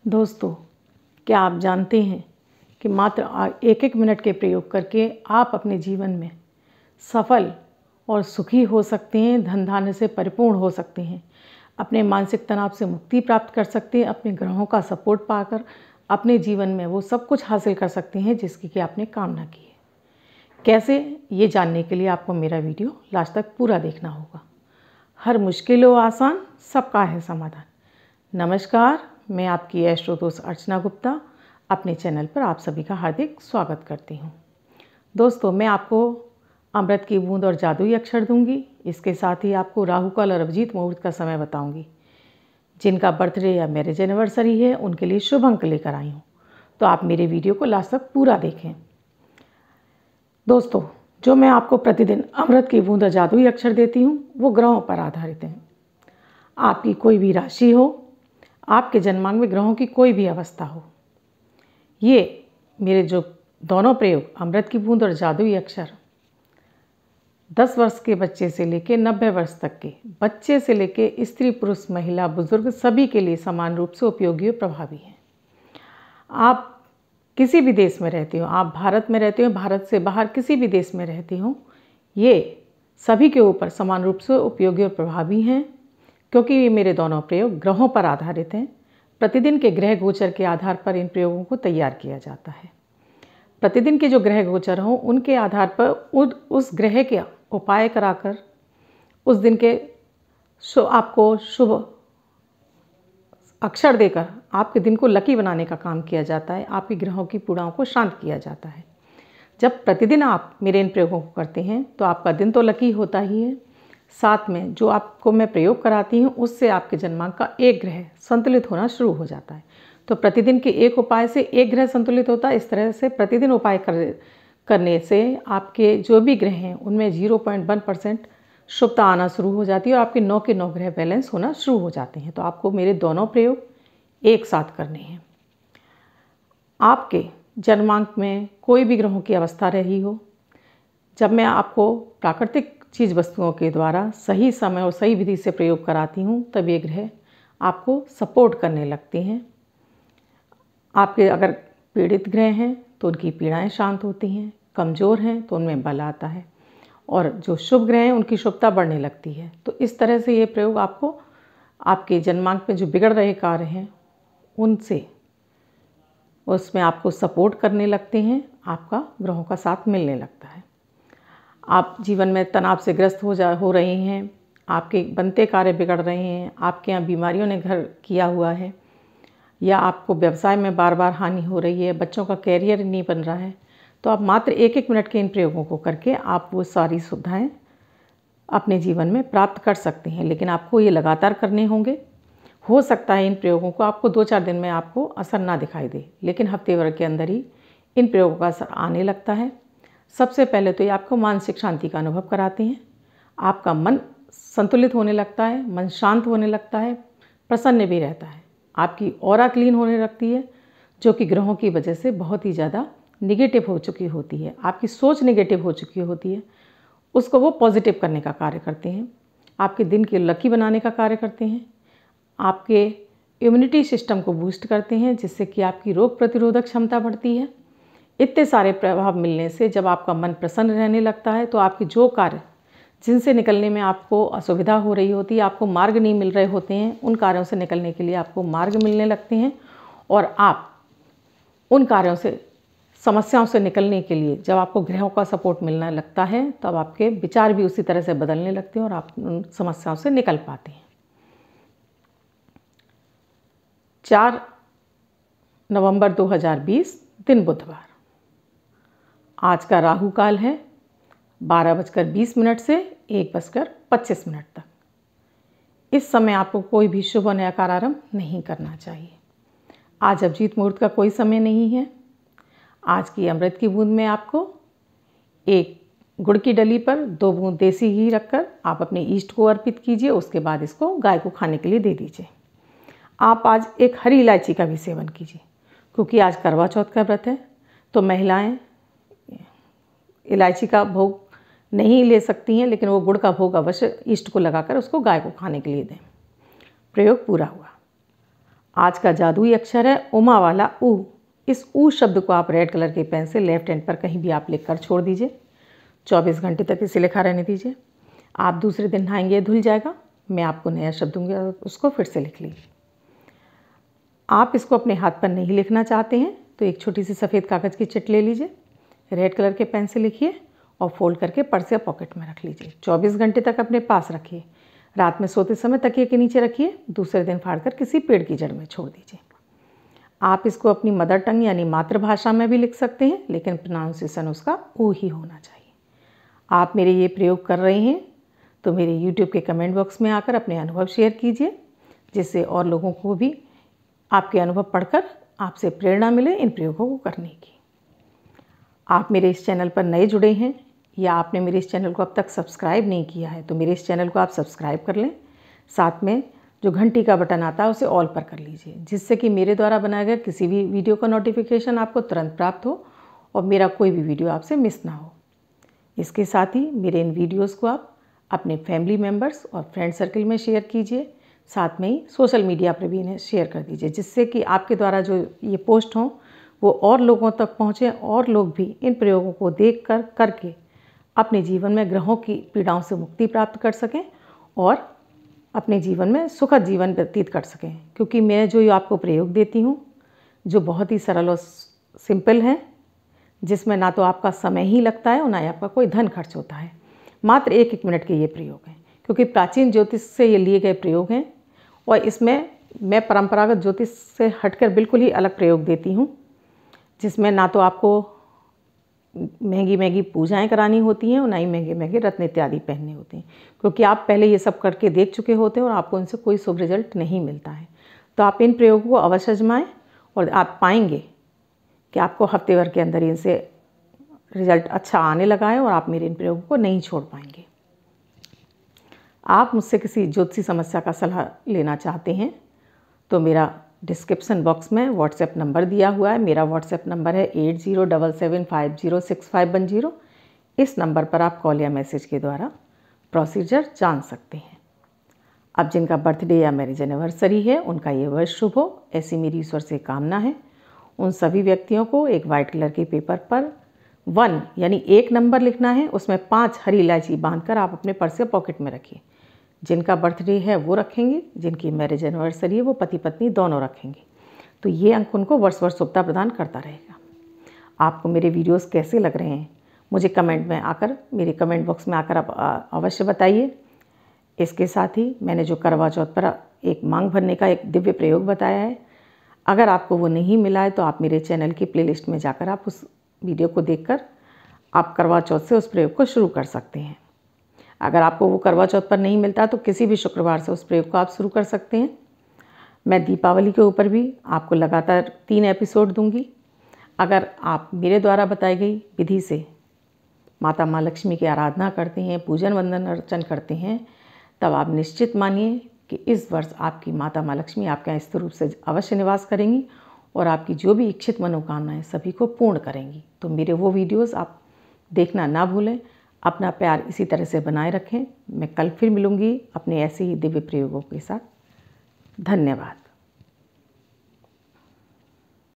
दोस्तों, क्या आप जानते हैं कि मात्र एक एक मिनट के प्रयोग करके आप अपने जीवन में सफल और सुखी हो सकते हैं, धन धान्य से परिपूर्ण हो सकते हैं, अपने मानसिक तनाव से मुक्ति प्राप्त कर सकते हैं, अपने ग्रहों का सपोर्ट पाकर अपने जीवन में वो सब कुछ हासिल कर सकते हैं जिसकी कि आपने कामना की है। कैसे, ये जानने के लिए आपको मेरा वीडियो लास्ट तक पूरा देखना होगा। हर मुश्किल हो आसान, सबका है समाधान। नमस्कार, मैं आपकी एस्ट्रो दोस्त अर्चना गुप्ता अपने चैनल पर आप सभी का हार्दिक स्वागत करती हूँ। दोस्तों, मैं आपको अमृत की बूंद और जादुई अक्षर दूंगी। इसके साथ ही आपको राहु काल और अभिजीत मुहूर्त का समय बताऊंगी। जिनका बर्थडे या मैरिज एनिवर्सरी है उनके लिए शुभ अंक लेकर आई हूँ, तो आप मेरे वीडियो को लास्ट तक पूरा देखें। दोस्तों, जो मैं आपको प्रतिदिन अमृत की बूंद और जादुई अक्षर देती हूँ वो ग्रहों पर आधारित हैं। आपकी कोई भी राशि हो, आपके जन्मांक में ग्रहों की कोई भी अवस्था हो, ये मेरे जो दोनों प्रयोग अमृत की बूंद और जादुई अक्षर 10 वर्ष के बच्चे से लेकर 90 वर्ष तक के बच्चे से लेकर स्त्री पुरुष महिला बुजुर्ग सभी के लिए समान रूप से उपयोगी और प्रभावी हैं। आप किसी भी देश में रहते हो, आप भारत में रहते हो, भारत से बाहर किसी भी देश में रहते हो, ये सभी के ऊपर समान रूप से उपयोगी और प्रभावी हैं, क्योंकि ये मेरे दोनों प्रयोग ग्रहों पर आधारित हैं। प्रतिदिन के ग्रह गोचर के आधार पर इन प्रयोगों को तैयार किया जाता है। प्रतिदिन के जो ग्रह गोचर हों उनके आधार पर उस ग्रह के उपाय कराकर उस दिन के आपको शुभ अक्षर देकर आपके दिन को लकी बनाने का काम किया जाता है। आपकी ग्रहों की पीड़ाओं को शांत किया जाता है। जब प्रतिदिन आप मेरे इन प्रयोगों को करते हैं तो आपका दिन तो लकी होता ही है, साथ में जो आपको मैं प्रयोग कराती हूँ उससे आपके जन्मांक का एक ग्रह संतुलित होना शुरू हो जाता है। तो प्रतिदिन के एक उपाय से एक ग्रह संतुलित होता है। इस तरह से प्रतिदिन उपाय करने से आपके जो भी ग्रह हैं उनमें 0.1% शुभता आना शुरू हो जाती है और आपके 9 के 9 ग्रह बैलेंस होना शुरू हो जाते हैं। तो आपको मेरे दोनों प्रयोग एक साथ करने हैं। आपके जन्मांक में कोई भी ग्रहों की अवस्था रही हो, जब मैं आपको प्राकृतिक चीज़ वस्तुओं के द्वारा सही समय और सही विधि से प्रयोग कराती हूँ तब ये ग्रह आपको सपोर्ट करने लगते हैं। आपके अगर पीड़ित ग्रह हैं तो उनकी पीड़ाएं शांत होती हैं, कमज़ोर हैं तो उनमें बल आता है, और जो शुभ ग्रह हैं उनकी शुभता बढ़ने लगती है। तो इस तरह से ये प्रयोग आपको आपके जन्मांक में जो बिगड़ रहे कार्य हैं उसमें आपको सपोर्ट करने लगते हैं। आपका ग्रहों का साथ मिलने लगता है। आप जीवन में तनाव से ग्रस्त हो रहे हैं, आपके बनते कार्य बिगड़ रहे हैं, आपके यहाँ बीमारियों ने घर किया हुआ है, या आपको व्यवसाय में बार बार हानि हो रही है, बच्चों का कैरियर नहीं बन रहा है, तो आप मात्र एक एक मिनट के इन प्रयोगों को करके आप वो सारी सुविधाएं अपने जीवन में प्राप्त कर सकते हैं। लेकिन आपको ये लगातार करने होंगे। हो सकता है इन प्रयोगों को आपको 2-4 दिन में आपको असर ना दिखाई दे, लेकिन हफ्ते भर के अंदर ही इन प्रयोगों का असर आने लगता है। सबसे पहले तो ये आपको मानसिक शांति का अनुभव कराते हैं। आपका मन संतुलित होने लगता है, मन शांत होने लगता है, प्रसन्न भी रहता है। आपकी ऑरा क्लीन होने लगती है, जो कि ग्रहों की वजह से बहुत ही ज़्यादा निगेटिव हो चुकी होती है। आपकी सोच निगेटिव हो चुकी होती है, उसको वो पॉजिटिव करने का कार्य करते हैं। आपके दिन के लकी बनाने का कार्य करते हैं। आपके इम्यूनिटी सिस्टम को बूस्ट करते हैं, जिससे कि आपकी रोग प्रतिरोधक क्षमता बढ़ती है। इतने सारे प्रभाव मिलने से जब आपका मन प्रसन्न रहने लगता है तो आपके जो कार्य जिनसे निकलने में आपको असुविधा हो रही होती है, आपको मार्ग नहीं मिल रहे होते हैं, उन कार्यों से निकलने के लिए आपको मार्ग मिलने लगते हैं। और आप उन कार्यों से, समस्याओं से निकलने के लिए जब आपको ग्रहों का सपोर्ट मिलने लगता है तब आपके विचार भी उसी तरह से बदलने लगते हैं और आप उन समस्याओं से निकल पाते हैं। 4 नवंबर 2020 दिन बुधवार। आज का राहु काल है 12:20 से 1:25 तक। इस समय आपको कोई भी शुभ नया कार्य आरंभ नहीं करना चाहिए। आज अभिजीत मुहूर्त का कोई समय नहीं है। आज की अमृत की बूंद में आपको एक गुड़ की डली पर 2 बूंद देसी घी रखकर आप अपने ईष्ट को अर्पित कीजिए। उसके बाद इसको गाय को खाने के लिए दे दीजिए। आप आज एक हरी इलायची का भी सेवन कीजिए, क्योंकि आज करवा चौथ का व्रत है, तो महिलाएं इलायची का भोग नहीं ले सकती हैं, लेकिन वो गुड़ का भोग अवश्य इष्ट को लगाकर उसको गाय को खाने के लिए दें। प्रयोग पूरा हुआ। आज का जादुई अक्षर है उमा वाला ऊ। इस ऊ शब्द को आप रेड कलर के पेन से लेफ्ट हैंड पर कहीं भी आप लिख कर छोड़ दीजिए। 24 घंटे तक इसे लिखा रहने दीजिए। आप दूसरे दिन नहाएंगे धुल जाएगा। मैं आपको नया शब्द दूंगी और उसको फिर से लिख लीजिए। आप इसको अपने हाथ पर नहीं लिखना चाहते हैं तो एक छोटी सी सफ़ेद कागज़ की चिट ले लीजिए, रेड कलर के पेन से लिखिए और फोल्ड करके पर्स या पॉकेट में रख लीजिए। 24 घंटे तक अपने पास रखिए। रात में सोते समय तकिए के नीचे रखिए। दूसरे दिन फाड़कर किसी पेड़ की जड़ में छोड़ दीजिए। आप इसको अपनी मदर टंग यानी मातृभाषा में भी लिख सकते हैं, लेकिन प्रोनाउंसिएशन उसका ऊ ही होना चाहिए। आप मेरे ये प्रयोग कर रहे हैं तो मेरे YouTube के कमेंट बॉक्स में आकर अपने अनुभव शेयर कीजिए, जिससे और लोगों को भी आपके अनुभव पढ़कर आपसे प्रेरणा मिले इन प्रयोगों को करने की। आप मेरे इस चैनल पर नए जुड़े हैं या आपने मेरे इस चैनल को अब तक सब्सक्राइब नहीं किया है तो मेरे इस चैनल को आप सब्सक्राइब कर लें। साथ में जो घंटी का बटन आता है उसे ऑल पर कर लीजिए, जिससे कि मेरे द्वारा बनाए गए किसी भी वीडियो का नोटिफिकेशन आपको तुरंत प्राप्त हो और मेरा कोई भी वीडियो आपसे मिस ना हो। इसके साथ ही मेरे इन वीडियोस को आप अपने फैमिली मेम्बर्स और फ्रेंड सर्कल में शेयर कीजिए। साथ में ही सोशल मीडिया पर भी इन्हें शेयर कर दीजिए, जिससे कि आपके द्वारा जो ये पोस्ट हों वो और लोगों तक पहुँचे और लोग भी इन प्रयोगों को देख कर करके अपने जीवन में ग्रहों की पीड़ाओं से मुक्ति प्राप्त कर सकें और अपने जीवन में सुखद जीवन व्यतीत कर सकें। क्योंकि मैं जो आपको प्रयोग देती हूँ जो बहुत ही सरल और सिंपल है, जिसमें ना तो आपका समय ही लगता है और ना ही आपका कोई धन खर्च होता है। मात्र 1-1 मिनट के ये प्रयोग हैं, क्योंकि प्राचीन ज्योतिष से ये लिए गए प्रयोग हैं और इसमें मैं परंपरागत ज्योतिष से हटकर बिल्कुल ही अलग प्रयोग देती हूँ, जिसमें ना तो आपको महंगी पूजाएं करानी होती हैं और ना ही महंगे रत्न इत्यादि पहनने होते हैं, क्योंकि आप पहले ये सब करके देख चुके होते हैं और आपको इनसे कोई शुभ रिजल्ट नहीं मिलता है। तो आप इन प्रयोगों को अवश्य आजमाएं और आप पाएंगे कि आपको हफ्ते भर के अंदर इनसे रिजल्ट अच्छा आने लगा है और आप मेरे इन प्रयोगों को नहीं छोड़ पाएंगे। आप मुझसे किसी ज्योतिषी समस्या का सलाह लेना चाहते हैं तो मेरा डिस्क्रिप्शन बॉक्स में व्हाट्सएप नंबर दिया हुआ है। मेरा व्हाट्सएप नंबर है 8077506510। इस नंबर पर आप कॉल या मैसेज के द्वारा प्रोसीजर जान सकते हैं। अब जिनका बर्थडे या मैरिज एनिवर्सरी है उनका ये वर्ष शुभ हो, ऐसी मेरी ईश्वर से कामना है। उन सभी व्यक्तियों को एक वाइट कलर के पेपर पर 1 यानी 1 नंबर लिखना है, उसमें 5 हरी इलायची बांधकर आप अपने पर्स या पॉकेट में रखिए। जिनका बर्थडे है वो रखेंगे, जिनकी मैरिज एनिवर्सरी है वो पति पत्नी दोनों रखेंगे। तो ये अंक उनको वर्ष वर्ष शुभता प्रदान करता रहेगा। आपको मेरे वीडियोस कैसे लग रहे हैं मुझे कमेंट में आकर मेरे कमेंट बॉक्स में आकर आप अवश्य बताइए। इसके साथ ही मैंने जो करवा चौथ पर एक मांग भरने का एक दिव्य प्रयोग बताया है, अगर आपको वो नहीं मिला है तो आप मेरे चैनल की प्लेलिस्ट में जाकर आप उस वीडियो को देखकर आप करवा चौथ से उस प्रयोग को शुरू कर सकते हैं। अगर आपको वो करवा चौथ पर नहीं मिलता तो किसी भी शुक्रवार से उस प्रयोग को आप शुरू कर सकते हैं। मैं दीपावली के ऊपर भी आपको लगातार 3 एपिसोड दूंगी। अगर आप मेरे द्वारा बताई गई विधि से माता माँ लक्ष्मी की आराधना करते हैं, पूजन वंदन अर्चन करते हैं, तब आप निश्चित मानिए कि इस वर्ष आपकी माता माँ लक्ष्मी आपके यहाँ स्थिर रूप से अवश्य निवास करेंगी और आपकी जो भी इच्छित मनोकामनाएं सभी को पूर्ण करेंगी। तो मेरे वो वीडियोस आप देखना ना भूलें। अपना प्यार इसी तरह से बनाए रखें। मैं कल फिर मिलूँगी अपने ऐसे ही दिव्य प्रयोगों के साथ। धन्यवाद।